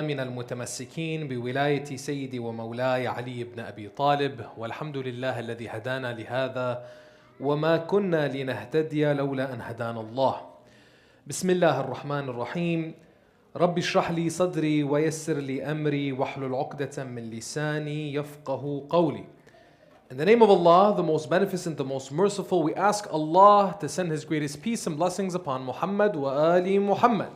من المتمسكين بولاية سيدي ومولاي علي بن أبي طالب والحمد لله الذي هدانا لهذا وما كنا لنهتدي لولا أن هدانا الله. بسم الله الرحمن الرحيم. رب اشرح لي صدري ويسر لي أمري واحلل عقدة من لساني يفقه قولي. In the name of Allah, the most beneficent, the most merciful, we ask Allah to send His greatest peace and blessings upon Muhammad wa ali Muhammad.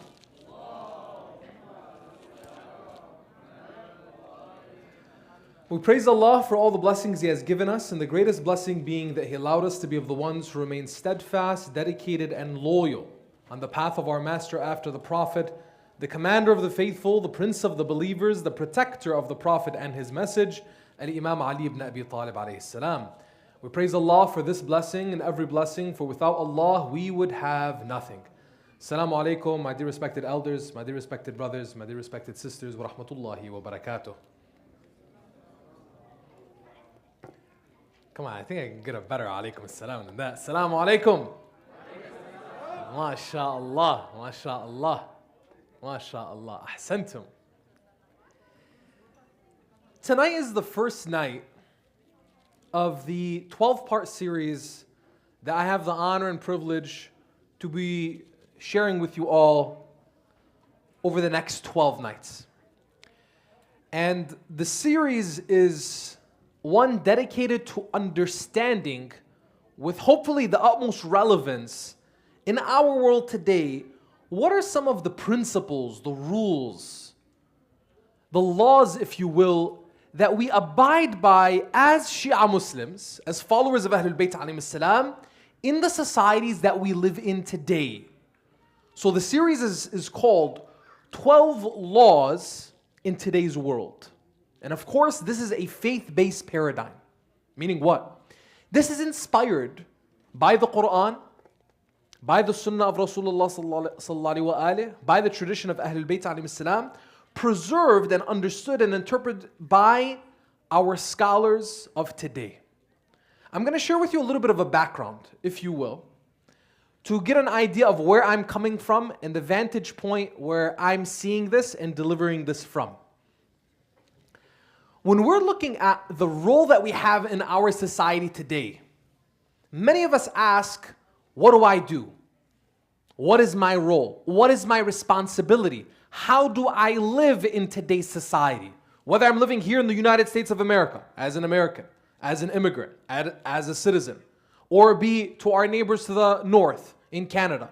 We praise Allah for all the blessings He has given us, and the greatest blessing being that He allowed us to be of the ones who remain steadfast, dedicated, and loyal on the path of our Master after the Prophet, the commander of the faithful, the prince of the believers, the protector of the Prophet and his message, Al-Imam Ali ibn Abi Talib alayhi salam. We praise Allah for this blessing and every blessing, for without Allah we would have nothing. Assalamu alaikum, my dear respected elders, my dear respected brothers, my dear respected sisters, wa rahmatullahi wa barakatuh. Come on, I think I can get a better alaikum assalam than that. Assalamu alaikum. MashaAllah, MashaAllah, MashaAllah. Ahsantum. Tonight is the first night of the 12-part series that I have the honor and privilege to be sharing with you all over the next 12 nights. And the series is one dedicated to understanding, with hopefully the utmost relevance in our world today, what are some of the principles, the rules, the laws, if you will, that we abide by as Shia Muslims, as followers of Ahlul Bayt alayhim salam, in the societies that we live in today. So the series is called 12 Laws in Today's World. And of course, this is a faith-based paradigm. Meaning what? This is inspired by the Quran, by the Sunnah of Rasulullah sallallahu alaihi wasallam, by the tradition of Ahlul Bayt alayhim salam, preserved and understood and interpreted by our scholars of today. I'm going to share with you a little bit of a background, if you will, to get an idea of where I'm coming from and the vantage point where I'm seeing this and delivering this from. When we're looking at the role that we have in our society today, many of us ask, what do I do? What is my role? What is my responsibility? How do I live in today's society? Whether I'm living here in the United States of America, as an American, as an immigrant, as a citizen, or be to our neighbors to the north in Canada,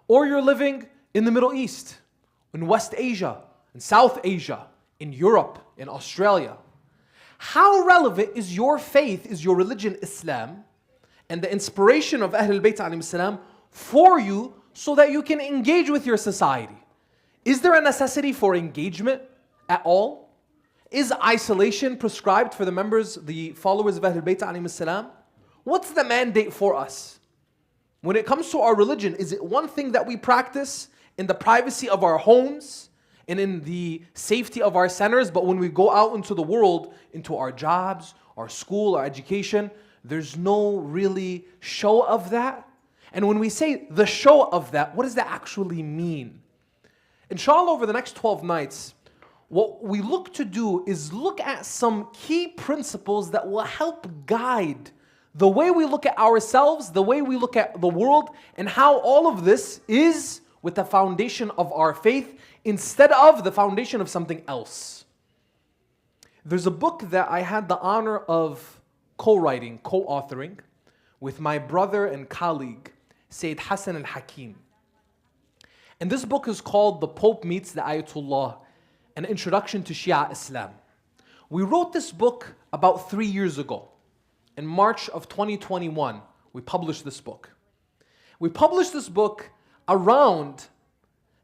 or you're living in the Middle East, in West Asia, in South Asia, in Europe, in Australia. How relevant is your faith, is your religion, Islam, and the inspiration of Ahlul Bayt alayhim salam for you so that you can engage with your society? Is there a necessity for engagement at all? Is isolation prescribed for the members, the followers of Ahlul Bayt alayhim salam? What's the mandate for us? When it comes to our religion, is it one thing that we practice in the privacy of our homes and in the safety of our centers, but when we go out into the world, into our jobs, our school, our education, there's no really show of that? And when we say the show of that, what does that actually mean? Inshallah, over the next 12 nights, what we look to do is look at some key principles that will help guide the way we look at ourselves, the way we look at the world, and how all of this is with the foundation of our faith instead of the foundation of something else. There's a book that I had the honor of co-writing, co-authoring with my brother and colleague, Sayyid Hassan al-Hakim. And this book is called The Pope Meets the Ayatollah, an Introduction to Shia Islam. We wrote this book about 3 years ago. In March of 2021, we published this book. We published this book around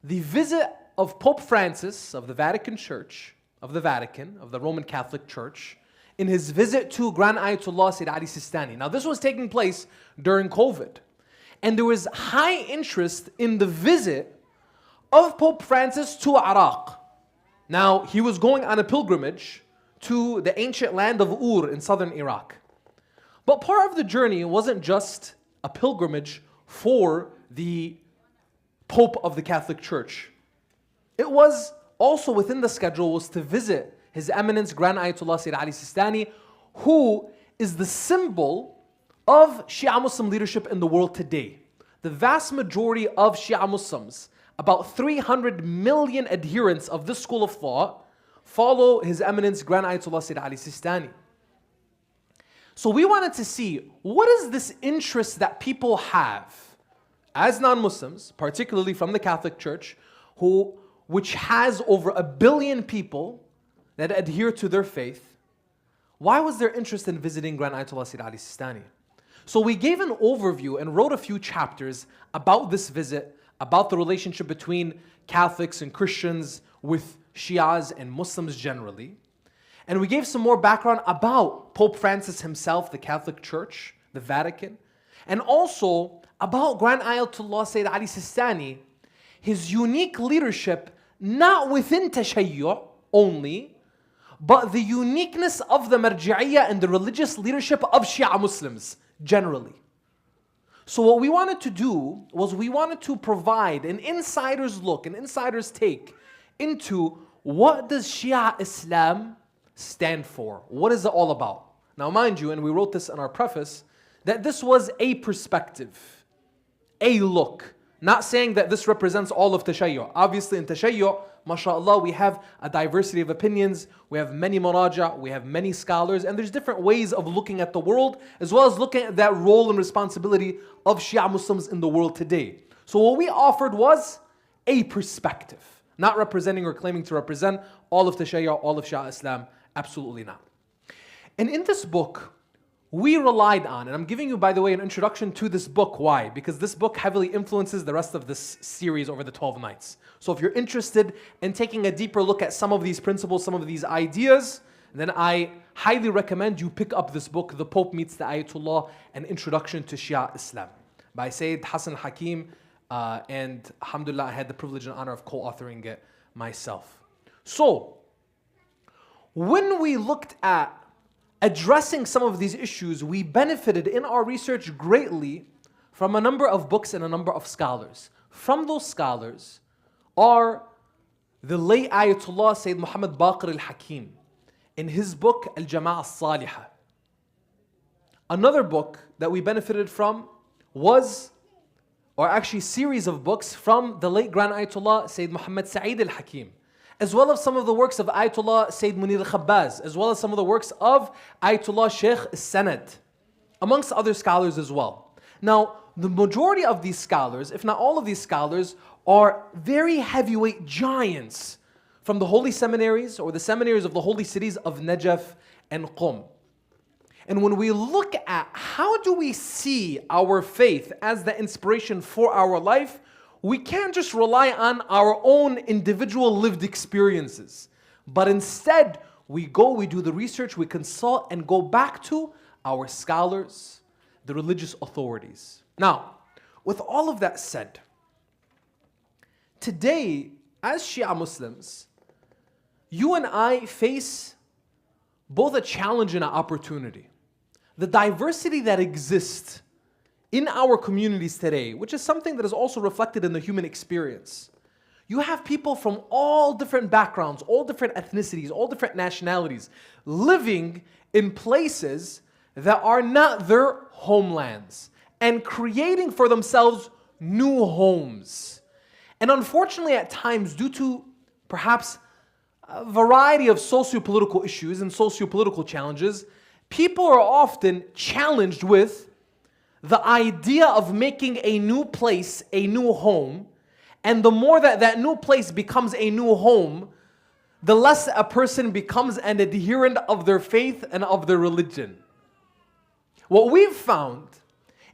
the visit of Pope Francis of the Vatican Church, of the Vatican, of the Roman Catholic Church, in his visit to Grand Ayatollah Sayyid Ali Sistani. Now this was taking place during COVID. And there was high interest in the visit of Pope Francis to Iraq. Now, he was going on a pilgrimage to the ancient land of Ur in southern Iraq. But part of the journey wasn't just a pilgrimage for the Pope of the Catholic Church. It was also within the schedule was to visit His Eminence Grand Ayatollah Sayyid Ali Sistani, who is the symbol of Shia Muslim leadership in the world today. The vast majority of Shia Muslims, about 300 million adherents of this school of thought, follow His Eminence Grand Ayatollah Sayyid Ali Sistani. So we wanted to see, what is this interest that people have as non-Muslims, particularly from the Catholic Church, which has over 1 billion people that adhere to their faith? Why was there interest in visiting Grand Ayatollah Sayyid Ali Sistani? So we gave an overview and wrote a few chapters about this visit, about the relationship between Catholics and Christians with Shias and Muslims generally. And we gave some more background about Pope Francis himself, the Catholic Church, the Vatican, and also about Grand Ayatollah Sayyid Ali Sistani, his unique leadership, not within Tashayyu' only, but the uniqueness of the Marji'iyya and the religious leadership of Shia Muslims generally. So what we wanted to do was we wanted to provide an insider's look, an insider's take into what does Shia Islam stand for? What is it all about? Now mind you, and we wrote this in our preface, that this was a perspective, a look. Not saying that this represents all of Tashayyu'. Obviously in Tashayyu', mashallah, we have a diversity of opinions, we have many maraja', we have many scholars, and there's different ways of looking at the world, as well as looking at that role and responsibility of Shia Muslims in the world today. So what we offered was a perspective, not representing or claiming to represent all of Tashayyu', all of Shia Islam, absolutely not. And in this book, we relied on, and I'm giving you, by the way, an introduction to this book. Why? Because this book heavily influences the rest of this series over the 12 nights. So if you're interested in taking a deeper look at some of these principles, some of these ideas, then I highly recommend you pick up this book, The Pope Meets the Ayatollah, An Introduction to Shia Islam, by Sayyid Hassan Hakim, and alhamdulillah, I had the privilege and honor of co-authoring it myself. So, when we looked at addressing some of these issues, we benefited in our research greatly from a number of books and a number of scholars. From those scholars are the late Ayatollah Sayyid Muhammad Baqir al-Hakim in his book Al-Jama'ah al-Salihah. Another book that we benefited from was, or actually series of books from the late Grand Ayatollah Sayyid Muhammad Sa'id al-Hakim, as well as some of the works of Ayatollah Sayyid Munir al-Khabbaz, as well as some of the works of Ayatollah Sheikh al-Sanad, amongst other scholars as well. Now, the majority of these scholars, if not all of these scholars, are very heavyweight giants from the holy seminaries or the seminaries of the holy cities of Najaf and Qum. And when we look at how do we see our faith as the inspiration for our life, we can't just rely on our own individual lived experiences, but instead we do the research, we consult and go back to our scholars, the religious authorities. Now, with all of that said, today as Shia Muslims, you and I face both a challenge and an opportunity. The diversity that exists in our communities today, which is something that is also reflected in the human experience. You have people from all different backgrounds, all different ethnicities, all different nationalities, living in places that are not their homelands and creating for themselves new homes. And unfortunately at times, due to perhaps a variety of socio-political issues and socio-political challenges, people are often challenged with the idea of making a new place a new home, and the more that that new place becomes a new home, the less a person becomes an adherent of their faith and of their religion. What we've found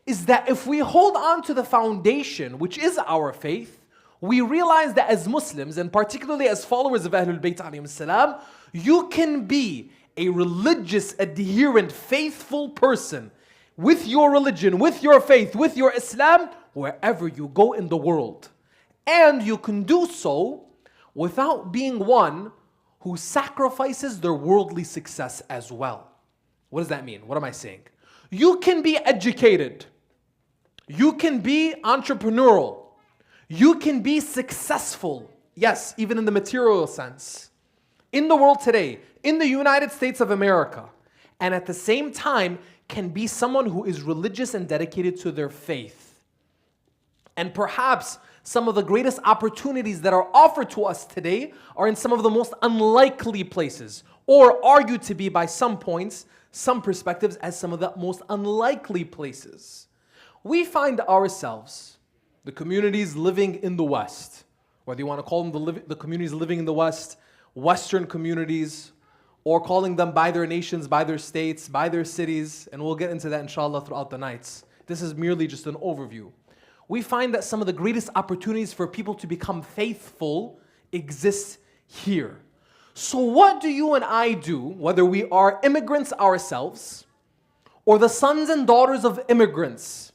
is that if we hold on to the foundation, which is our faith, we realize that as Muslims, and particularly as followers of Ahlul Bayt alayhim salam, you can be a religious, adherent, faithful person with your religion, with your faith, with your Islam, wherever you go in the world. And you can do so without being one who sacrifices their worldly success as well. What does that mean? What am I saying? You can be educated. You can be entrepreneurial. You can be successful yes, even in the material sense, in the world today, in the United States of America, and at the same time can be someone who is religious and dedicated to their faith. And perhaps some of the greatest opportunities that are offered to us today are in some of the most unlikely places, or argued to be by some points, some perspectives, as some of the most unlikely places. We find ourselves, the communities living in the West, whether you want to call them the communities living in the West, Western communities, or calling them by their nations, by their states, by their cities, and we'll get into that inshallah throughout the nights. This is merely just an overview. We find that some of the greatest opportunities for people to become faithful exist here. So what do you and I do, whether we are immigrants ourselves or the sons and daughters of immigrants?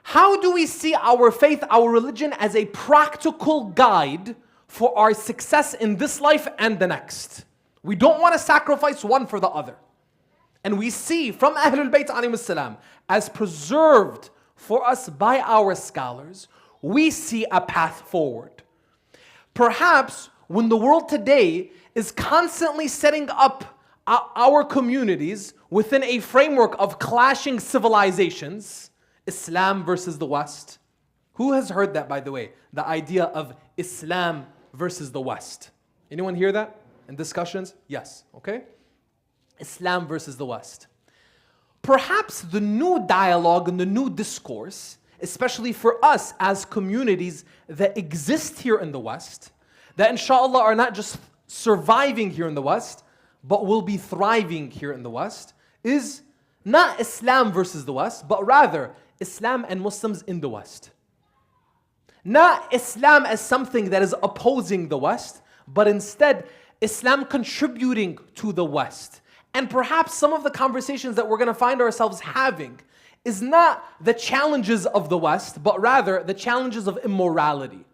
How do we see our faith, our religion, as a practical guide for our success in this life and the next? We don't want to sacrifice one for the other. And we see from Ahlul Bayt alayhim salam, as preserved for us by our scholars, we see a path forward. Perhaps when the world today is constantly setting up our communities within a framework of clashing civilizations, Islam versus the West. Who has heard that, by the way? The idea of Islam versus the West. Anyone hear that in discussions? Yes, okay? Islam versus the West. Perhaps the new dialogue and the new discourse, especially for us as communities that exist here in the West, that inshallah are not just surviving here in the West, but will be thriving here in the West, is not Islam versus the West, but rather Islam and Muslims in the West. Not Islam as something that is opposing the West, but instead Islam contributing to the West. And perhaps some of the conversations that we're going to find ourselves having is not the challenges of the West, but rather the challenges of immorality,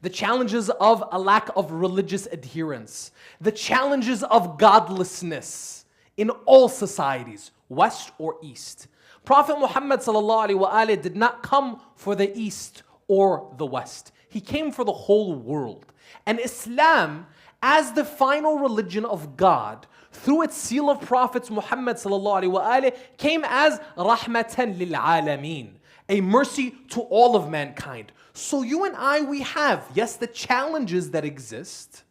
the challenges of a lack of religious adherence, the challenges of godlessness in all societies, West or East. Prophet Muhammad ﷺ did not come for the East or the West. He came for the whole world. And Islam, as the final religion of God, through its seal of prophets Muhammad ﷺ, came as rahmatan lil alameen, a mercy to all of mankind. So you and I, we have, yes, the challenges that exist,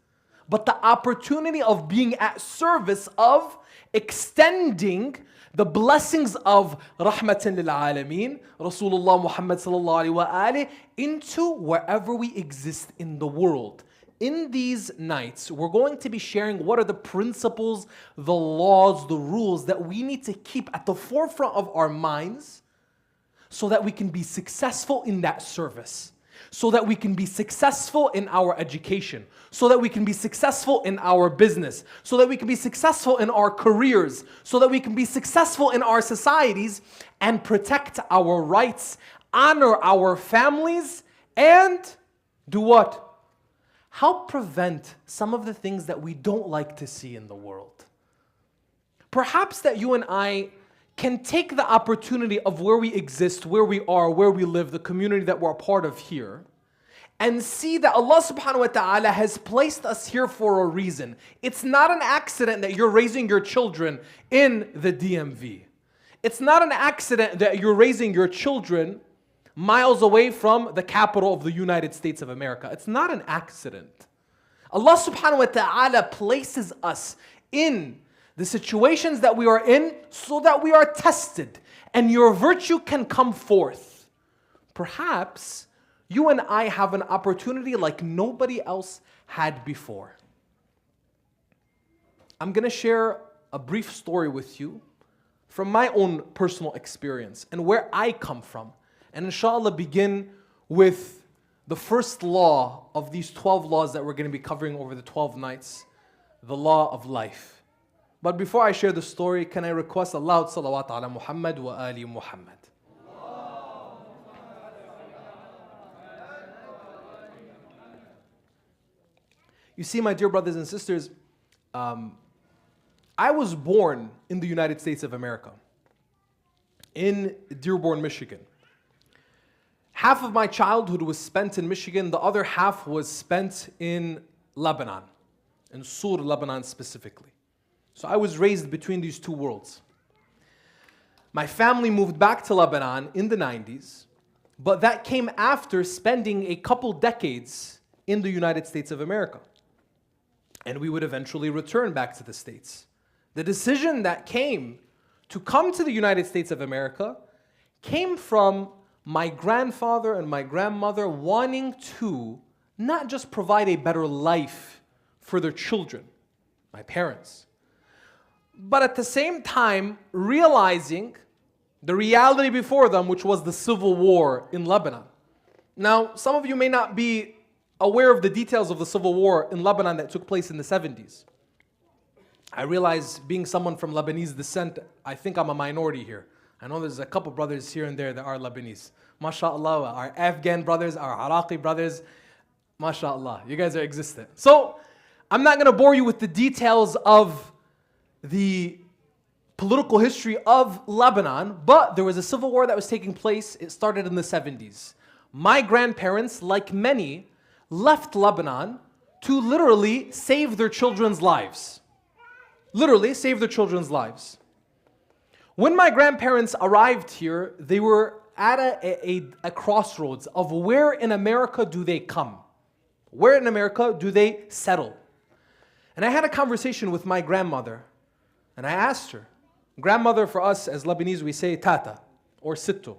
but the opportunity of being at service of extending the blessings of rahmatan lil alameen, Rasulullah Muhammad ﷺ, into wherever we exist in the world. In these nights, we're going to be sharing what are the principles, the laws, the rules that we need to keep at the forefront of our minds so that we can be successful in that service, so that we can be successful in our education, so that we can be successful in our business, so that we can be successful in our careers, so that we can be successful in our societies and protect our rights, honor our families, and do what? Help prevent some of the things that we don't like to see in the world. Perhaps that you and I can take the opportunity of where we exist, where we are, where we live, the community that we're a part of here, and see that Allah subhanahu wa ta'ala has placed us here for a reason. It's not an accident that you're raising your children in the DMV. It's not an accident that you're raising your children miles away from the capital of the United States of America. It's not an accident. Allah subhanahu wa ta'ala places us in the situations that we are in so that we are tested and your virtue can come forth. Perhaps you and I have an opportunity like nobody else had before. I'm going to share a brief story with you from my own personal experience and where I come from. And inshallah begin with the first law of these 12 laws that we're going to be covering over the 12 nights, the law of life. But before I share the story, can I request a loud salawat ala Muhammad wa ali Muhammad. You see, my dear brothers and sisters, I was born in the United States of America, in Dearborn, Michigan. Half of my childhood was spent in Michigan, the other half was spent in Lebanon, in Sur, Lebanon specifically. So I was raised between these two worlds. My family moved back to Lebanon in the 90s, but that came after spending a couple decades in the United States of America. And we would eventually return back to the States. The decision that came to come to the United States of America came from my grandfather and my grandmother wanting to not just provide a better life for their children, my parents, but at the same time realizing the reality before them, which was the civil war in Lebanon. Now, some of you may not be aware of the details of the civil war in Lebanon that took place in the 70s. I realize, being someone from Lebanese descent, I think I'm a minority here. I know there's a couple brothers here and there that are Lebanese. MashaAllah, our Afghan brothers, our Iraqi brothers, MashaAllah, you guys are existent. So, I'm not going to bore you with the details of the political history of Lebanon, but there was a civil war that was taking place. It started in the 70s. My grandparents, like many, left Lebanon to literally save their children's lives. Literally save their children's lives. When my grandparents arrived here, they were at a crossroads of where in America do they come? Where in America do they settle? And I had a conversation with my grandmother, and I asked her. Grandmother for us as Lebanese, we say tata or sittu.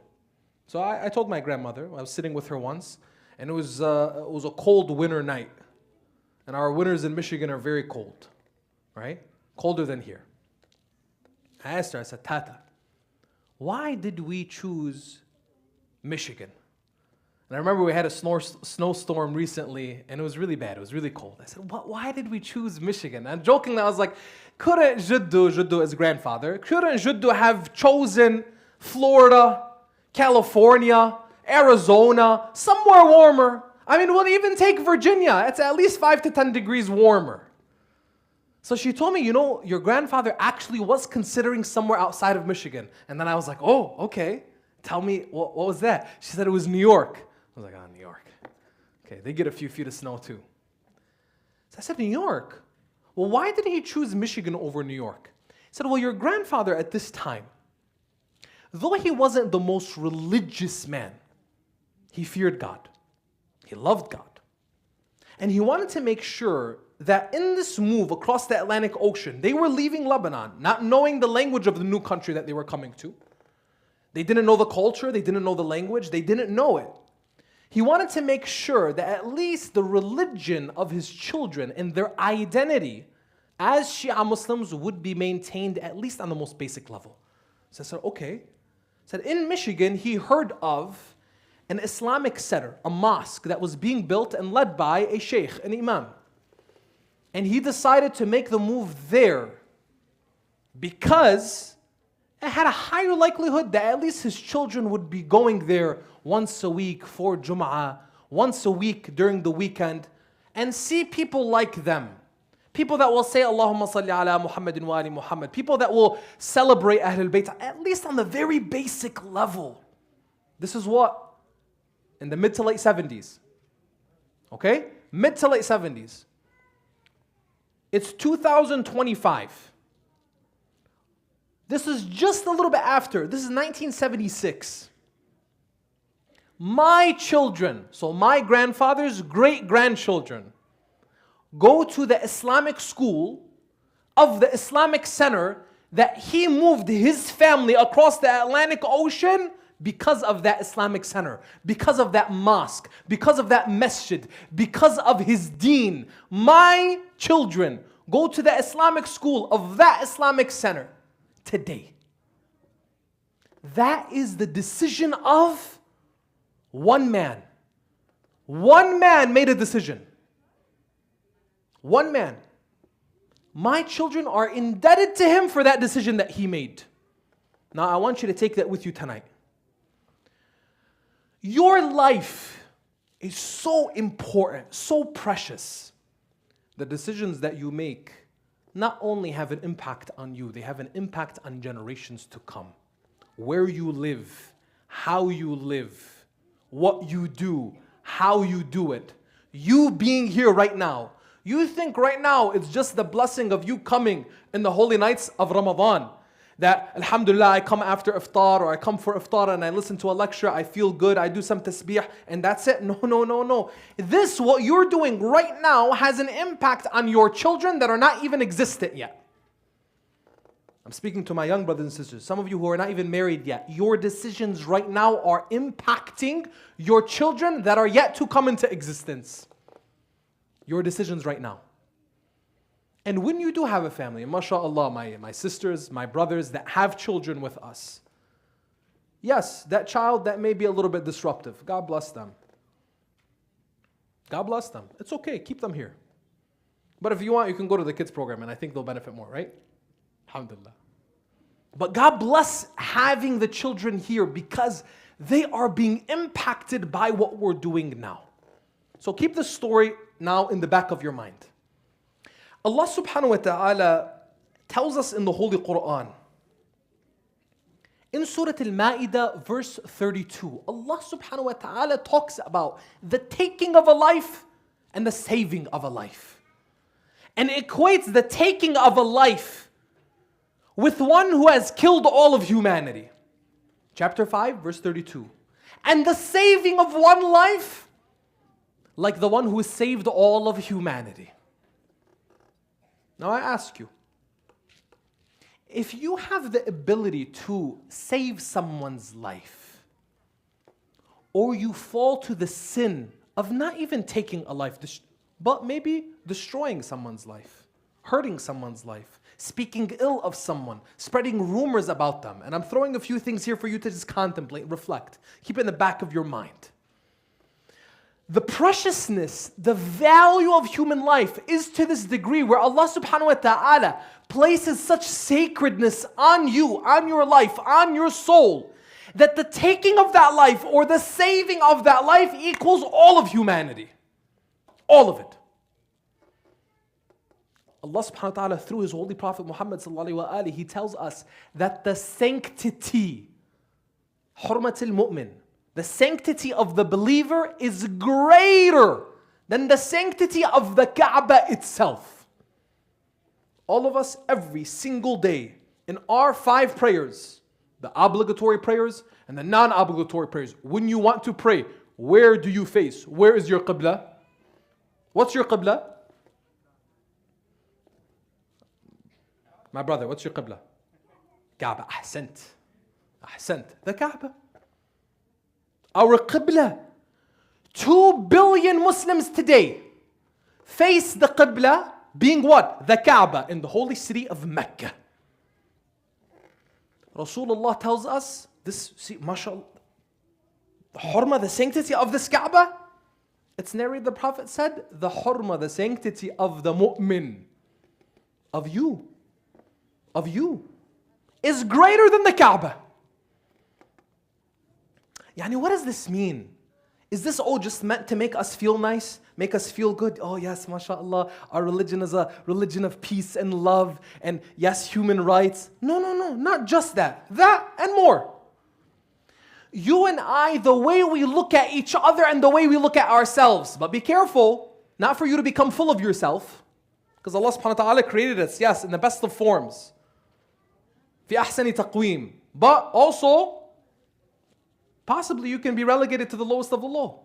So I told my grandmother, I was sitting with her once, and it was a cold winter night. And our winters in Michigan are very cold, right? Colder than here. I asked her, I said, Tata, why did we choose Michigan? And I remember we had a snowstorm recently, and it was really bad. It was really cold. I said, why did we choose Michigan? And jokingly, I was like, couldn't Juddu, his grandfather, couldn't Juddu have chosen Florida, California, Arizona, somewhere warmer? I mean, we'll even take Virginia. It's at least 5 to 10 degrees warmer. So she told me, you know, your grandfather actually was considering somewhere outside of Michigan. And then I was like, oh, okay. Tell me, what was that? She said it was New York. I was like, New York. Okay, they get a few feet of snow too. So I said, New York? Well, why did he choose Michigan over New York? He said, well, your grandfather at this time, though he wasn't the most religious man, he feared God. He loved God. And he wanted to make sure that in this move across the Atlantic Ocean, they were leaving Lebanon, not knowing the language of the new country that they were coming to. They didn't know the culture, they didn't know the language, they didn't know it. He wanted to make sure that at least the religion of his children and their identity as Shia Muslims would be maintained at least on the most basic level. So I said, okay. I said, in Michigan, he heard of an Islamic center, a mosque that was being built and led by a sheikh, an imam. And he decided to make the move there because it had a higher likelihood that at least his children would be going there once a week for Jum'ah, once a week during the weekend, and see people like them. People that will say, Allahumma salli ala Muhammadin wa ali Muhammad. People that will celebrate Ahlul Bayt, at least on the very basic level. This is what? In the mid to late 70s. Okay? Mid to late 70s. It's 2025. This is just a little bit after. This is 1976. My children, so my grandfather's great-grandchildren, go to the Islamic school of the Islamic center that he moved his family across the Atlantic Ocean because of that Islamic center, because of that mosque, because of that masjid, because of his deen. My children go to the Islamic school of that Islamic center today. That is the decision of one man. One man made a decision. One man. My children are indebted to him for that decision that he made. Now I want you to take that with you tonight. Your life is so important, so precious. The decisions that you make not only have an impact on you, they have an impact on generations to come. Where you live, how you live, what you do, how you do it. You being here right now. You think right now it's just the blessing of you coming in the holy nights of Ramadan. That, alhamdulillah, I come after iftar or I come for iftar and I listen to a lecture, I feel good, I do some tasbih and that's it. No, no, no, no. This, what you're doing right now, has an impact on your children that are not even existent yet. I'm speaking to my young brothers and sisters. Some of you who are not even married yet. Your decisions right now are impacting your children that are yet to come into existence. Your decisions right now. And when you do have a family, mashallah, my sisters, my brothers that have children with us, yes, that child that may be a little bit disruptive, God bless them. God bless them. It's okay, keep them here. But if you want, you can go to the kids program and I think they'll benefit more, right? Alhamdulillah. But God bless having the children here because they are being impacted by what we're doing now. So keep this story now in the back of your mind. Allah subhanahu wa ta'ala tells us in the Holy Quran, in Surah Al-Ma'idah, verse 32, Allah subhanahu wa ta'ala talks about the taking of a life and the saving of a life. And equates the taking of a life with one who has killed all of humanity. Chapter 5, verse 32. And the saving of one life, like the one who has saved all of humanity. Now I ask you, if you have the ability to save someone's life, or you fall to the sin of not even taking a life, but maybe destroying someone's life, hurting someone's life, speaking ill of someone, spreading rumors about them. And I'm throwing a few things here for you to just contemplate, reflect. Keep it in the back of your mind. The preciousness, the value of human life is to this degree where Allah subhanahu wa ta'ala places such sacredness on you, on your life, on your soul, that the taking of that life or the saving of that life equals all of humanity. All of it. Allah subhanahu wa ta'ala, through His Holy Prophet Muhammad sallallahu wa alihi, He tells us that the sanctity, hurmatul mu'min, the sanctity of the believer is greater than the sanctity of the Kaaba itself. All of us, every single day, in our 5 prayers, the obligatory prayers and the non-obligatory prayers, when you want to pray, where do you face? Where is your qibla? What's your qibla? My brother, what's your qibla? Kaaba. Ahsant. Ahsant. The Kaaba. Our qibla. 2 billion Muslims today face the qibla being what? The Kaaba in the holy city of Mecca. Rasulullah tells us this, see, mashallah, the hurma, the sanctity of this Kaaba. It's narrated, the Prophet said, the hurma, the sanctity of the mu'min, of you, is greater than the Kaaba. Yani, what does this mean? Is this all just meant to make us feel nice? Make us feel good? Oh yes, mashallah, our religion is a religion of peace and love and yes, human rights. No, not just that. That and more. You and I, the way we look at each other and the way we look at ourselves. But be careful, not for you to become full of yourself. Because Allah subhanahu wa ta'ala created us, yes, in the best of forms. في أحسن تقويم. But also, possibly you can be relegated to the lowest of the low.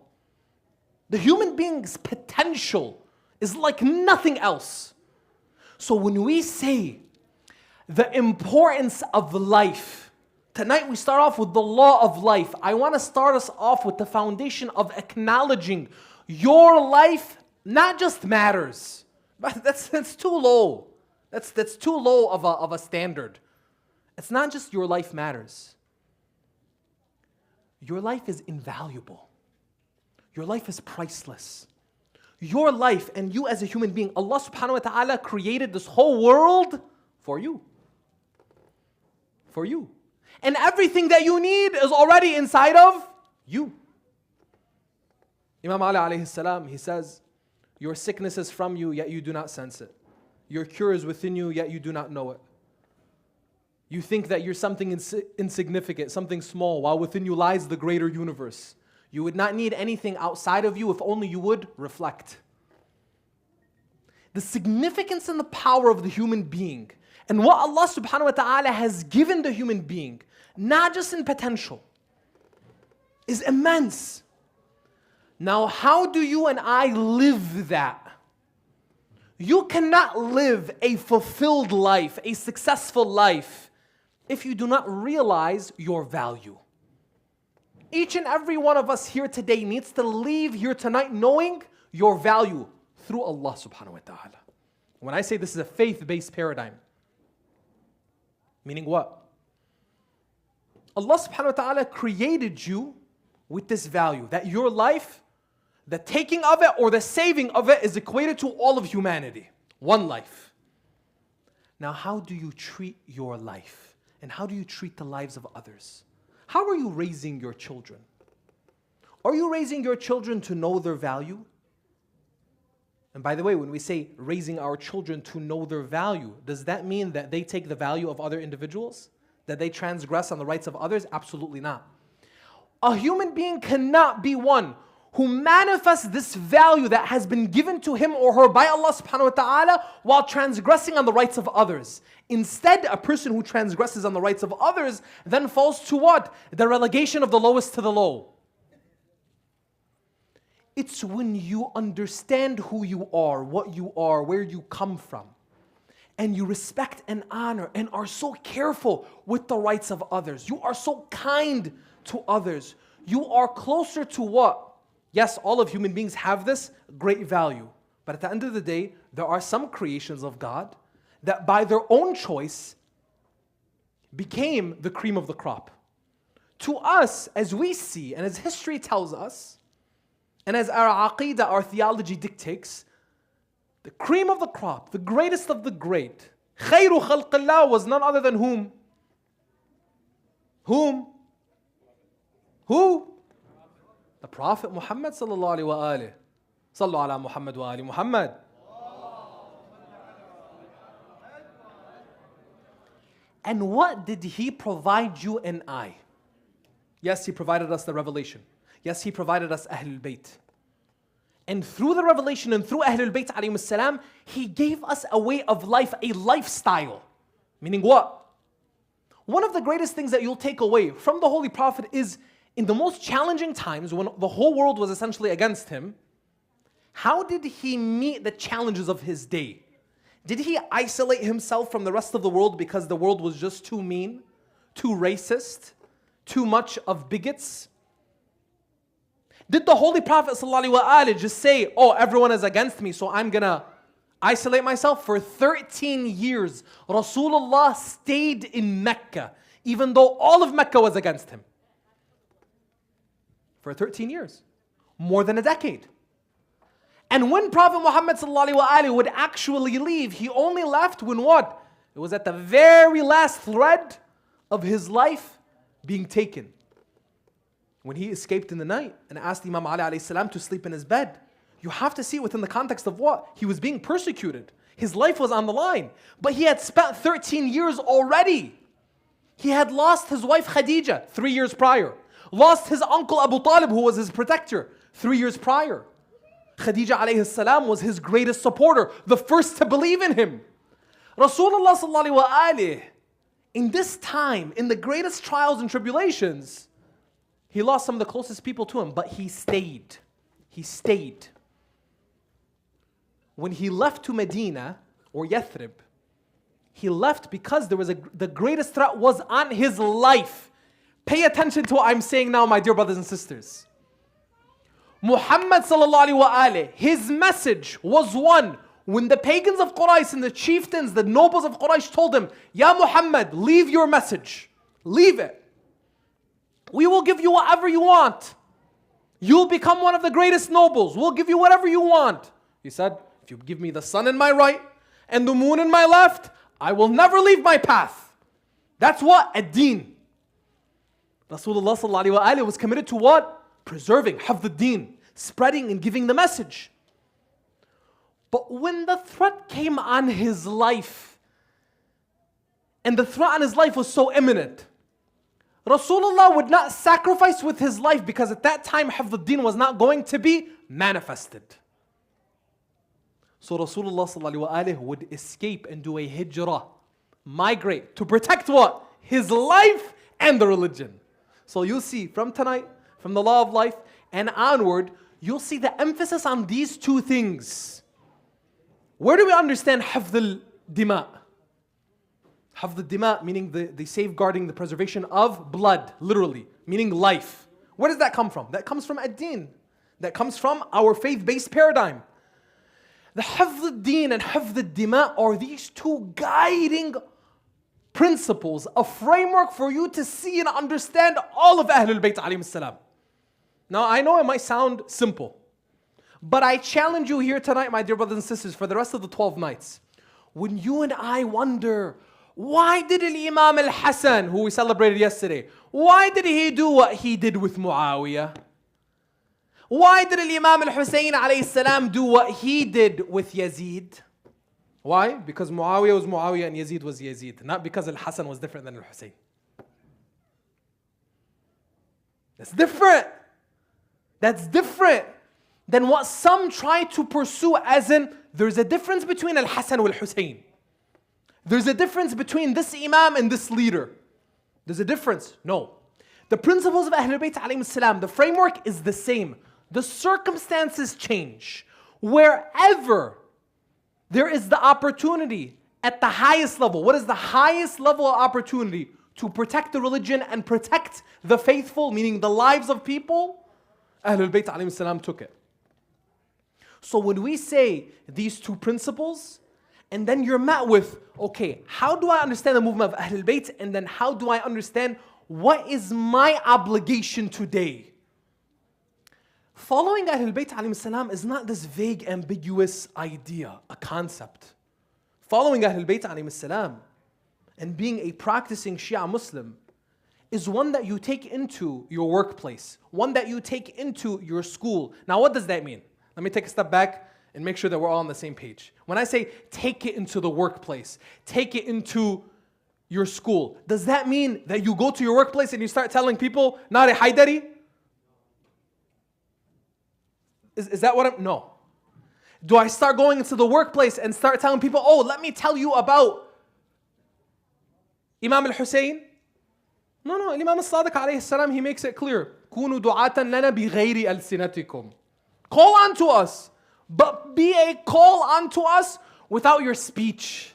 The human being's potential is like nothing else. So when we say the importance of life, tonight we start off with the law of life. I want to start us off with the foundation of acknowledging your life not just matters. But that's too low. That's too low of a standard. It's not just your life matters. Your life is invaluable. Your life is priceless. Your life and you as a human being, Allah subhanahu wa ta'ala created this whole world for you. For you. And everything that you need is already inside of you. Imam Ali alayhi salam, he says, your sickness is from you, yet you do not sense it. Your cure is within you, yet you do not know it. You think that you're something insignificant, something small, while within you lies the greater universe. You would not need anything outside of you if only you would reflect. The significance and the power of the human being and what Allah subhanahu wa ta'ala has given the human being, not just in potential, is immense. Now, how do you and I live that? You cannot live a fulfilled life, a successful life, if you do not realize your value. Each and every one of us here today needs to leave here tonight knowing your value through Allah subhanahu wa ta'ala. When I say this is a faith-based paradigm, meaning what? Allah subhanahu wa ta'ala created you with this value, that your life, the taking of it or the saving of it is equated to all of humanity. One life. Now, how do you treat your life? And how do you treat the lives of others? How are you raising your children? Are you raising your children to know their value? And by the way, when we say raising our children to know their value, does that mean that they take the value of other individuals? That they transgress on the rights of others? Absolutely not. A human being cannot be one who manifests this value that has been given to him or her by Allah subhanahu wa ta'ala while transgressing on the rights of others. Instead, a person who transgresses on the rights of others then falls to what? The relegation of the lowest to the low. It's when you understand who you are, what you are, where you come from, and you respect and honor and are so careful with the rights of others. You are so kind to others. You are closer to what? Yes, all of human beings have this great value. But at the end of the day, there are some creations of God that by their own choice became the cream of the crop. To us, as we see and as history tells us, and as our aqeedah, our theology dictates, the cream of the crop, the greatest of the great, khayru khalqillah was none other than whom? Whom? Who? The Prophet Muhammad sallallahu alaihi wa alihi. Sallu ala Muhammad wa ali Muhammad. And what did he provide you and I? Yes, he provided us the revelation. Yes, he provided us Ahlul Bayt. And through the revelation and through Ahlul Bayt alayhim salam, he gave us a way of life, a lifestyle. Meaning what? One of the greatest things that you'll take away from the Holy Prophet is in the most challenging times when the whole world was essentially against him, how did he meet the challenges of his day? Did he isolate himself from the rest of the world because the world was just too mean, too racist, too much of bigots? Did the Holy Prophet ﷺ just say, oh, everyone is against me, so I'm gonna isolate myself? For 13 years, Rasulullah stayed in Mecca, even though all of Mecca was against him. For 13 years, more than a decade. And when Prophet Muhammad ﷺ would actually leave, he only left when what? It was at the very last thread of his life being taken. When he escaped in the night and asked Imam Ali alayhi salam to sleep in his bed, you have to see it within the context of what? He was being persecuted. His life was on the line. But he had spent 13 years already. He had lost his wife Khadija 3 years prior. Lost his uncle Abu Talib, who was his protector, 3 years prior. Khadija alayhi salam was his greatest supporter, the first to believe in him. Rasulullah sallallahu alayhi, in this time, in the greatest trials and tribulations, he lost some of the closest people to him, but he stayed. He stayed. When he left to Medina, or Yathrib, he left because there was the greatest threat was on his life. Pay attention to what I'm saying now, my dear brothers and sisters. Muhammad sallallahu alaihi wasallam, his message was one. When the pagans of Quraysh and the chieftains, the nobles of Quraysh told him, Ya Muhammad, leave your message. Leave it. We will give you whatever you want. You'll become one of the greatest nobles. We'll give you whatever you want. He said, if you give me the sun in my right and the moon in my left, I will never leave my path. That's what? Ad-Din. Rasulullah sallallahu alaihi wasallam was committed to what? Preserving, hafd-ad-din, spreading and giving the message. But when the threat came on his life, and the threat on his life was so imminent, Rasulullah would not sacrifice with his life because at that time Hifz al-Din was not going to be manifested. So Rasulullah sallallahu alaihi wasallam would escape and do a hijrah, migrate to protect what? His life and the religion. So you'll see from tonight, from the law of life and onward, you'll see the emphasis on these two things. Where do we understand Hifz al-Dima? Hifz al-Dima meaning the safeguarding, the preservation of blood, literally, meaning life. Where does that come from? That comes from ad-Din. That comes from our faith-based paradigm. The Hifz al-Din and Hifz al-Dima are these two guiding principles, a framework for you to see and understand all of Ahlul Bayt alayhim salam. Now I know it might sound simple, but I challenge you here tonight, my dear brothers and sisters, for the rest of the 12 nights. When you and I wonder, why did Imam al-Hasan, who we celebrated yesterday, why did he do what he did with Muawiyah? Why did Imam al-Hussein alayhi salam do what he did with Yazid? Why? Because Muawiyah was Muawiyah and Yazid was Yazid. Not because al-Hasan was different than al-Hussein. That's different. That's different than what some try to pursue, as in there's a difference between al-Hasan and al-Hussein. There's a difference between this imam and this leader. There's a difference. No. The principles of Ahlul Bayt alayhim salam, the framework is the same. The circumstances change. Wherever there is the opportunity at the highest level. What is the highest level of opportunity? To protect the religion and protect the faithful, meaning the lives of people. Ahlul Bayt alayhim salam took it. So when we say these two principles, and then you're met with, okay, how do I understand the movement of Ahlul Bayt? And then how do I understand what is my obligation today? Following Ahlul Bayt alayhim salam is not this vague, ambiguous idea, a concept. Following Ahlul Bayt alayhim salam and being a practicing Shia Muslim is one that you take into your workplace, one that you take into your school. Now what does that mean? Let me take a step back and make sure that we're all on the same page. When I say take it into the workplace, take it into your school, does that mean that you go to your workplace and you start telling people, Nari Haidari? Is that what I'm, no. Do I start going into the workplace and start telling people, oh, let me tell you about Imam al-Hussein? No, Imam al-Sadiq alayhi salam, he makes it clear. كُونُوا دُعَاةً لَنَا بِغَيْرِ أَلْسِنَتِكُمْ. Call unto us, but be a call unto us without your speech.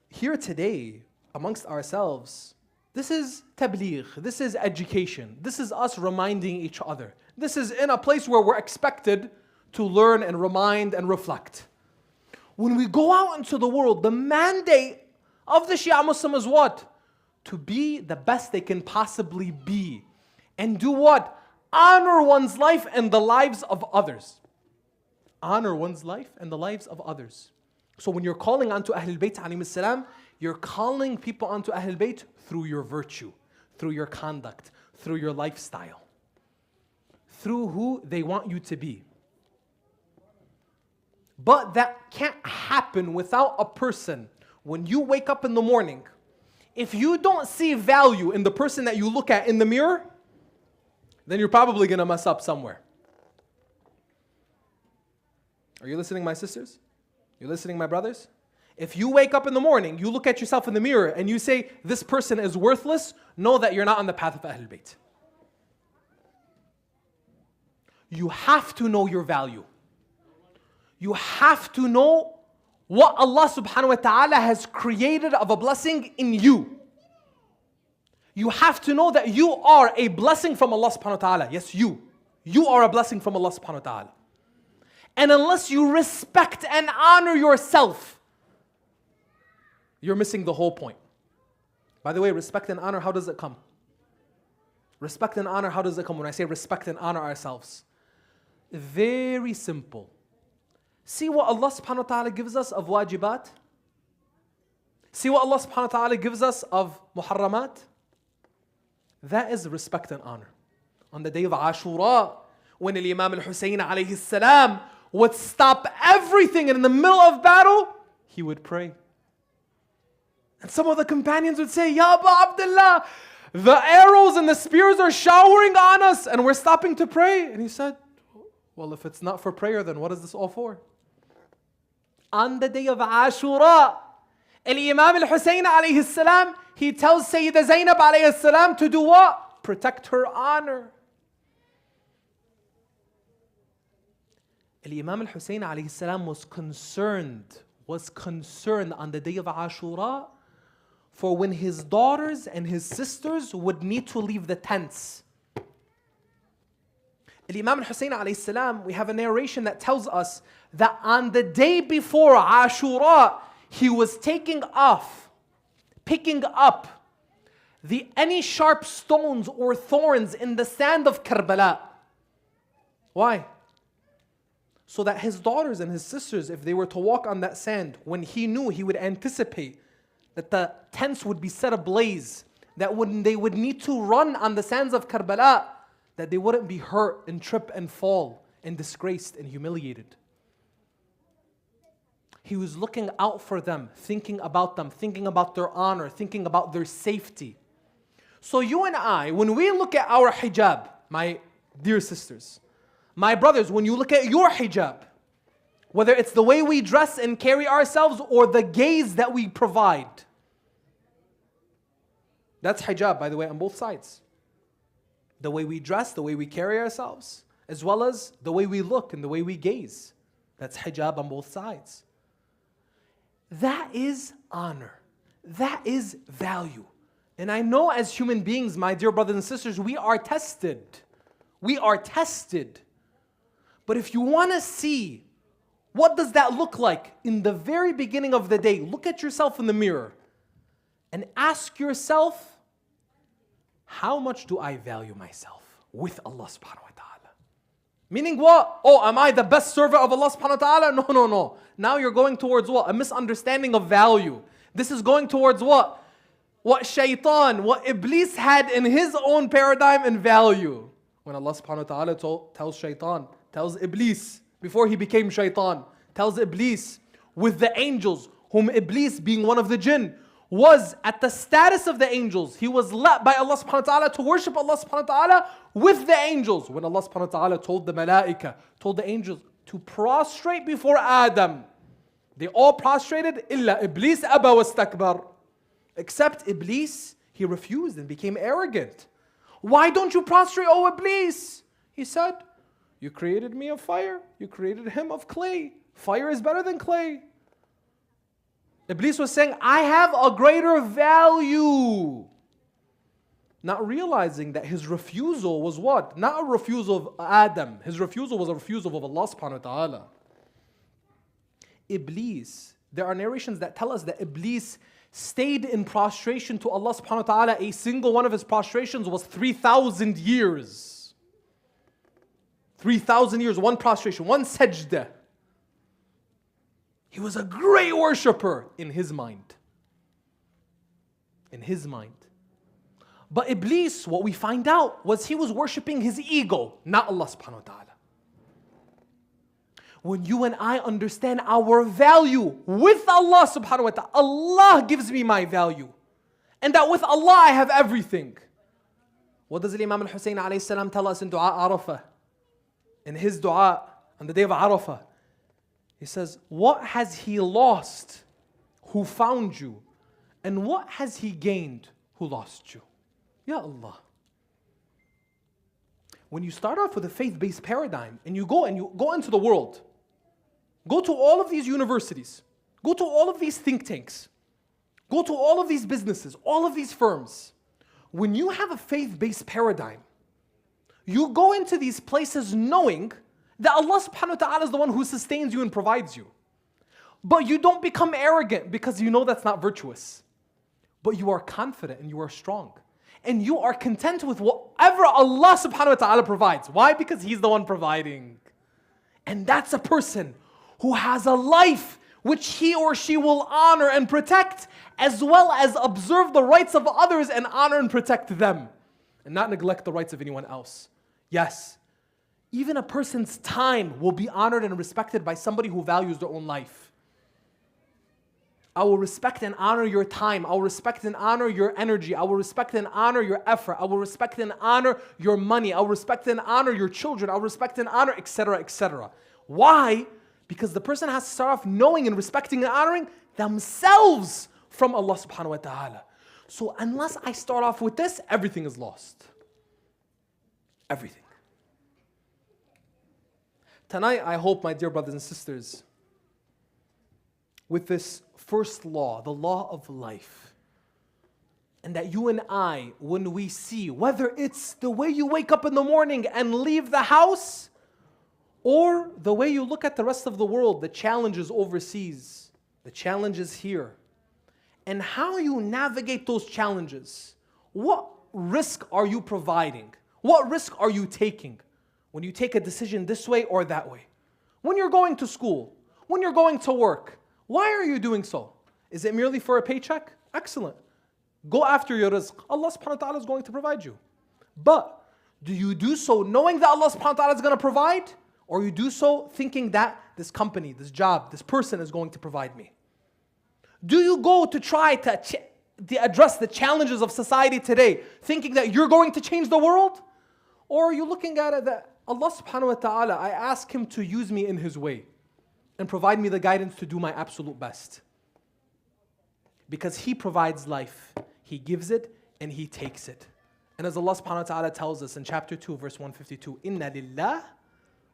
Here today, amongst ourselves, this is tabligh, this is education, this is us reminding each other. This is in a place where we're expected to learn and remind and reflect. When we go out into the world, the mandate of the Shia Muslim is what? To be the best they can possibly be. And do what? Honor one's life and the lives of others. Honor one's life and the lives of others. So when you're calling onto Ahlul Bayt alayhim salam, you're calling people onto Ahlul Bayt through your virtue, through your conduct, through your lifestyle, through who they want you to be. But that can't happen without a person. When you wake up in the morning, if you don't see value in the person that you look at in the mirror, then you're probably going to mess up somewhere. Are you listening, my sisters? You listening, my brothers? If you wake up in the morning, you look at yourself in the mirror and you say, this person is worthless, know that you're not on the path of Ahlul Bayt. You have to know your value. You have to know what Allah subhanahu wa ta'ala has created of a blessing in you. You have to know that you are a blessing from Allah subhanahu wa ta'ala. Yes, you. You are a blessing from Allah subhanahu wa ta'ala. And unless you respect and honor yourself, you're missing the whole point. By the way, respect and honor, how does it come? Respect and honor, how does it come? When I say respect and honor ourselves, very simple. See what Allah subhanahu wa ta'ala gives us of wajibat. See what Allah subhanahu wa ta'ala gives us of muharramat. That is respect and honor. On the day of Ashura, when Imam al-Hussein alayhi salam would stop everything and in the middle of battle, he would pray. And some of the companions would say, Ya Abu Abdullah, the arrows and the spears are showering on us and we're stopping to pray. And he said, well, if it's not for prayer, then what is this all for? On the day of Ashura, Imam al-Hussein alayhi salam, he tells Sayyida Zainab alayhi salam to do what? Protect her honor. Imam al-Hussein alayhi salam was concerned on the day of Ashura for when his daughters and his sisters would need to leave the tents. Imam al-Hussein alayhi salam, we have a narration that tells us that on the day before Ashura, he was picking up any sharp stones or thorns in the sand of Karbala. Why? So that his daughters and his sisters, if they were to walk on that sand, when he knew, he would anticipate that the tents would be set ablaze, that when they would need to run on the sands of Karbala, that they wouldn't be hurt and trip and fall and disgraced and humiliated. He was looking out for them, thinking about their honor, thinking about their safety. So you and I, when we look at our hijab, my dear sisters, my brothers, when you look at your hijab, whether it's the way we dress and carry ourselves or the gaze that we provide, that's hijab, by the way, on both sides. The way we dress, the way we carry ourselves, as well as the way we look and the way we gaze. That's hijab on both sides. That is honor. That is value. And I know as human beings, my dear brothers and sisters, we are tested. We are tested. But if you want to see what does that look like in the very beginning of the day, look at yourself in the mirror and ask yourself, how much do I value myself with Allah subhanahu wa ta'ala? Meaning what? Oh, am I the best servant of Allah subhanahu wa ta'ala? No. Now you're going towards what? A misunderstanding of value. This is going towards what? What shaitan, what Iblis had in his own paradigm and value. When Allah subhanahu wa ta'ala tells Iblis, before he became shaitan, tells Iblis with the angels, whom Iblis being one of the jinn, was at the status of the angels. He was let by Allah subhanahu wa ta'ala to worship Allah subhanahu wa ta'ala with the angels. When Allah subhanahu wa ta'ala told the malaika, told the angels to prostrate before Adam, they all prostrated, illa Iblis aba wastakbar. Except Iblis, he refused and became arrogant. Why don't you prostrate, O Iblis? He said, you created me of fire, you created him of clay. Fire is better than clay. Iblis was saying, I have a greater value. Not realizing that his refusal was what? Not a refusal of Adam. His refusal was a refusal of Allah subhanahu wa ta'ala. Iblis, there are narrations that tell us that Iblis stayed in prostration to Allah subhanahu wa ta'ala. A single one of his prostrations was 3,000 years. 3,000 years, one prostration, one sajda. He was a great worshipper in his mind. In his mind. But Iblis, what we find out was he was worshiping his ego, not Allah subhanahu wa ta'ala. When you and I understand our value with Allah subhanahu wa ta'ala, Allah gives me my value. And that with Allah I have everything. What does Imam al-Hussein alayhi salam tell us in Dua Arafah? In his dua on the day of Arafah. He says, what has he lost who found you? And what has he gained who lost you? Ya Allah. When you start off with a faith-based paradigm and you go into the world, go to all of these universities, go to all of these think tanks, go to all of these businesses, all of these firms. When you have a faith-based paradigm, you go into these places knowing that Allah subhanahu wa ta'ala is the one who sustains you and provides you. But you don't become arrogant because you know that's not virtuous. But you are confident and you are strong. And you are content with whatever Allah subhanahu wa ta'ala provides. Why? Because He's the one providing. And that's a person who has a life which he or she will honor and protect, as well as observe the rights of others and honor and protect them. And not neglect the rights of anyone else. Yes. Even a person's time will be honored and respected by somebody who values their own life. I will respect and honor your time. I will respect and honor your energy. I will respect and honor your effort. I will respect and honor your money. I will respect and honor your children. I will respect and honor, etc., etc. Why? Because the person has to start off knowing and respecting and honoring themselves from Allah subhanahu wa ta'ala. So unless I start off with this, everything is lost. Everything. Tonight, I hope, my dear brothers and sisters, with this first law, the law of life, and that you and I, when we see, whether it's the way you wake up in the morning and leave the house, or the way you look at the rest of the world, the challenges overseas, the challenges here, and how you navigate those challenges. What risk are you providing? What risk are you taking when you take a decision this way or that way? When you're going to school, when you're going to work, why are you doing so? Is it merely for a paycheck? Excellent. Go after your rizq. Allah subhanahu wa ta'ala is going to provide you. But do you do so knowing that Allah subhanahu wa ta'ala is going to provide? Or you do so thinking that this company, this job, this person is going to provide me? Do you go to try to address the challenges of society today thinking that you're going to change the world? Or are you looking at it that Allah subhanahu wa ta'ala, I ask Him to use me in His way and provide me the guidance to do my absolute best? Because He provides life. He gives it and He takes it. And as Allah subhanahu wa ta'ala tells us in chapter 2, verse 152, Inna lillah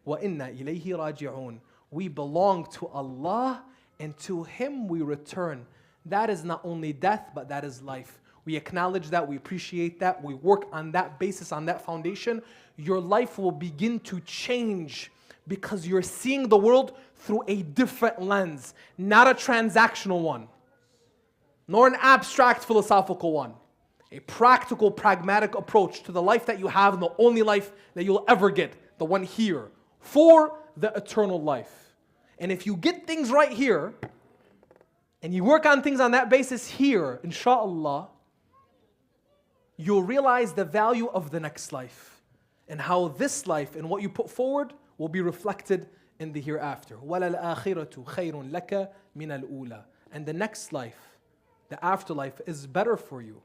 wa inna ilayhi raji'un. We belong to Allah and to Him we return. That is not only death, but that is life. We acknowledge that, we appreciate that, we work on that basis, on that foundation. Your life will begin to change because you're seeing the world through a different lens, not a transactional one, nor an abstract philosophical one. A practical, pragmatic approach to the life that you have and the only life that you'll ever get, the one here, for the eternal life. And if you get things right here, and you work on things on that basis here, inshallah, you'll realize the value of the next life and how this life and what you put forward will be reflected in the hereafter. وَلَلْآخِرَةُ خَيْرٌ لَكَ مِنَ الْأُولَى. And the next life, the afterlife, is better for you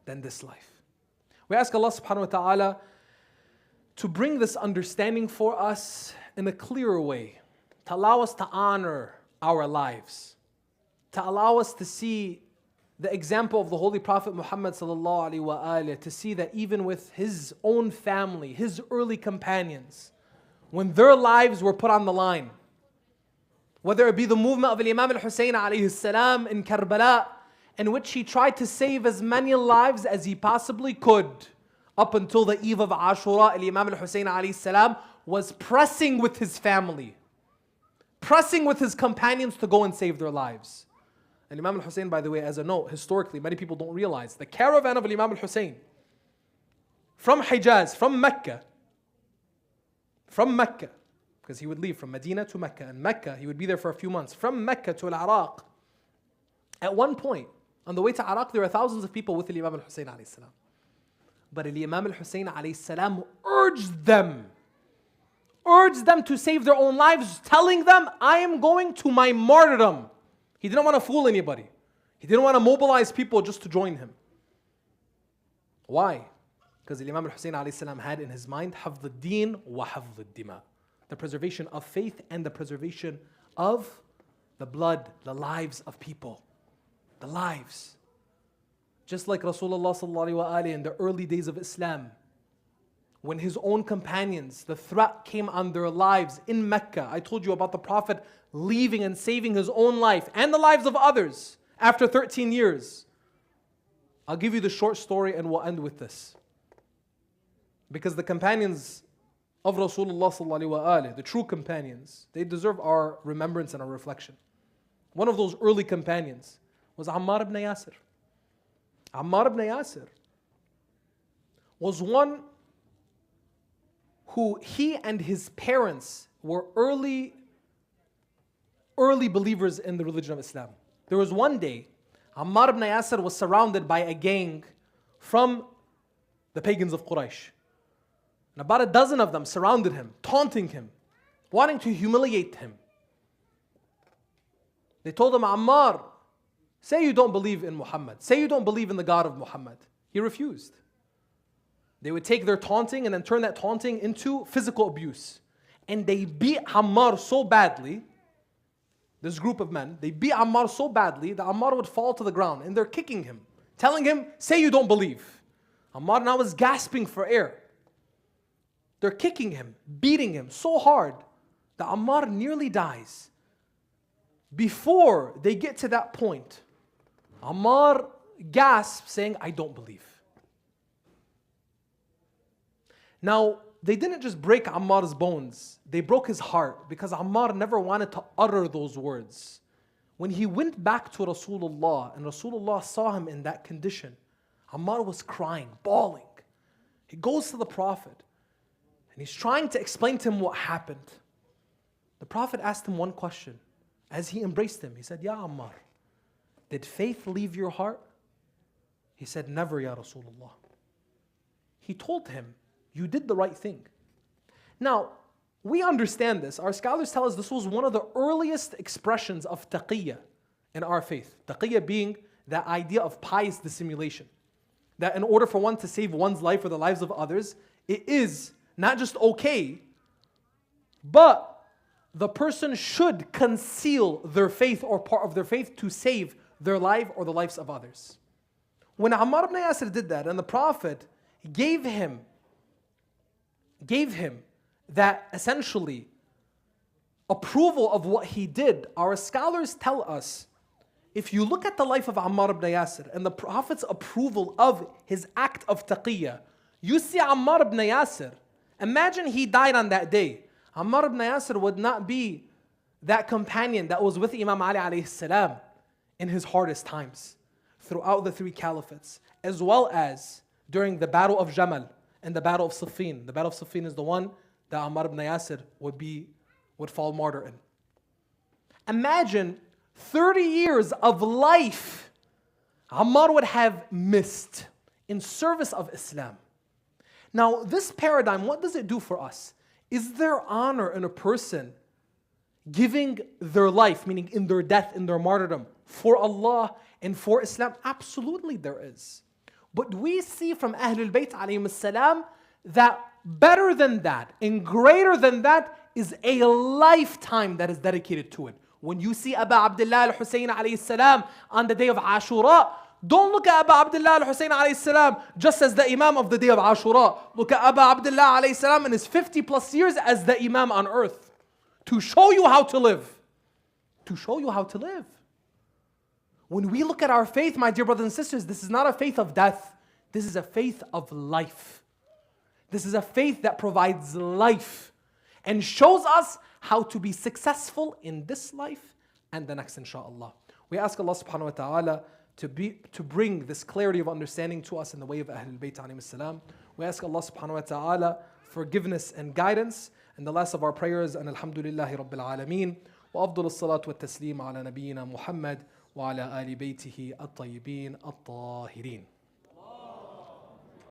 than this life. We ask Allah subhanahu wa ta'ala to bring this understanding for us in a clearer way, to allow us to honor our lives, to allow us to see the example of the Holy Prophet Muhammad sallallahu alaihi wasallam, to see that even with his own family, his early companions, when their lives were put on the line, whether it be the movement of Imam al-Hussein alayhi salam in Karbala, in which he tried to save as many lives as he possibly could, up until the eve of Ashura, Imam al-Hussein alayhi salam was pressing with his family, pressing with his companions to go and save their lives. And Imam al-Hussein, by the way, as a note, historically, many people don't realize, the caravan of Imam al-Hussein from Hijaz, from Mecca, because he would leave from Medina to Mecca, and Mecca, he would be there for a few months, from Mecca to Iraq. At one point, on the way to Iraq, there were thousands of people with Imam al-Hussein alayhi salam. But Imam al-Hussein alayhi salam urged them to save their own lives, telling them, I am going to my martyrdom. He didn't want to fool anybody. He didn't want to mobilize people just to join him. Why? Because Imam al-Hussein alayhi salam had in his mind حفظ الدين وحفظ الدماء, the preservation of faith and the preservation of the blood, the lives of people. The lives. Just like Rasulullah sallallahu alaihi wasallam in the early days of Islam, when his own companions, the threat came on their lives in Mecca. I told you about the Prophet leaving and saving his own life and the lives of others after 13 years. I'll give you the short story and we'll end with this. Because the companions of Rasulullah sallallahu alaihi wasallam, the true companions, they deserve our remembrance and our reflection. One of those early companions was Ammar ibn Yasir. Ammar ibn Yasir was one who he and his parents were early believers in the religion of Islam. There was one day, Ammar ibn Yasir was surrounded by a gang from the pagans of Quraysh. And about a dozen of them surrounded him, taunting him, wanting to humiliate him. They told him, Ammar, say you don't believe in Muhammad. Say you don't believe in the God of Muhammad. He refused. They would take their taunting and then turn that taunting into physical abuse. And they beat Ammar so badly, this group of men, they beat Ammar so badly that Ammar would fall to the ground. And they're kicking him, telling him, say you don't believe. Ammar now is gasping for air. They're kicking him, beating him so hard that Ammar nearly dies. Before they get to that point, Ammar gasps saying, I don't believe. Now, they didn't just break Ammar's bones, they broke his heart because Ammar never wanted to utter those words. When he went back to Rasulullah and Rasulullah saw him in that condition, Ammar was crying, bawling. He goes to the Prophet and he's trying to explain to him what happened. The Prophet asked him one question. As he embraced him, he said, Ya Ammar, did faith leave your heart? He said, never, Ya Rasulullah. He told him, you did the right thing. Now, we understand this. Our scholars tell us this was one of the earliest expressions of taqiyya in our faith. Taqiyya being that idea of pious dissimulation. That in order for one to save one's life or the lives of others, it is not just okay, but the person should conceal their faith or part of their faith to save their life or the lives of others. When Ammar ibn Yasir did that and the Prophet gave him that essentially approval of what he did, our scholars tell us, if you look at the life of Ammar ibn Yasir and the Prophet's approval of his act of taqiyya, you see Ammar ibn Yasir, imagine he died on that day. Ammar ibn Yasir would not be that companion that was with Imam Ali alayhi salam in his hardest times throughout the 3 caliphates, as well as during the battle of Jamal and the battle of Siffin. The battle of Siffin is the one that Ammar ibn Yasir would fall martyr in. Imagine 30 years of life Ammar would have missed in service of Islam. Now, this paradigm, what does it do for us? Is there honor in a person giving their life, meaning in their death, in their martyrdom, for Allah and for Islam? Absolutely there is. But we see from Ahlul Bayt alayhim salam that better than that and greater than that is a lifetime that is dedicated to it. When you see Abu Abdullah al-Husayn alayhi salam on the day of Ashura, don't look at Abu Abdullah al-Husayn alayhi salam just as the Imam of the day of Ashura. Look at Abu Abdullah alayhi salam in his 50 plus years as the Imam on earth. To show you how to live. To show you how to live. When we look at our faith, my dear brothers and sisters, this is not a faith of death. This is a faith of life. This is a faith that provides life and shows us how to be successful in this life and the next, inshaAllah. We ask Allah subhanahu wa ta'ala to bring this clarity of understanding to us in the way of Ahlul Bayt alayhim salam. We ask Allah subhanahu wa ta'ala forgiveness and guidance. And the last of our prayers, and alhamdulillahi rabbil alameen, wa afdal as-salatu wa taslim ala nabiyyina Muhammad wa ala ali baytihi at-tayyibin at-tahirin.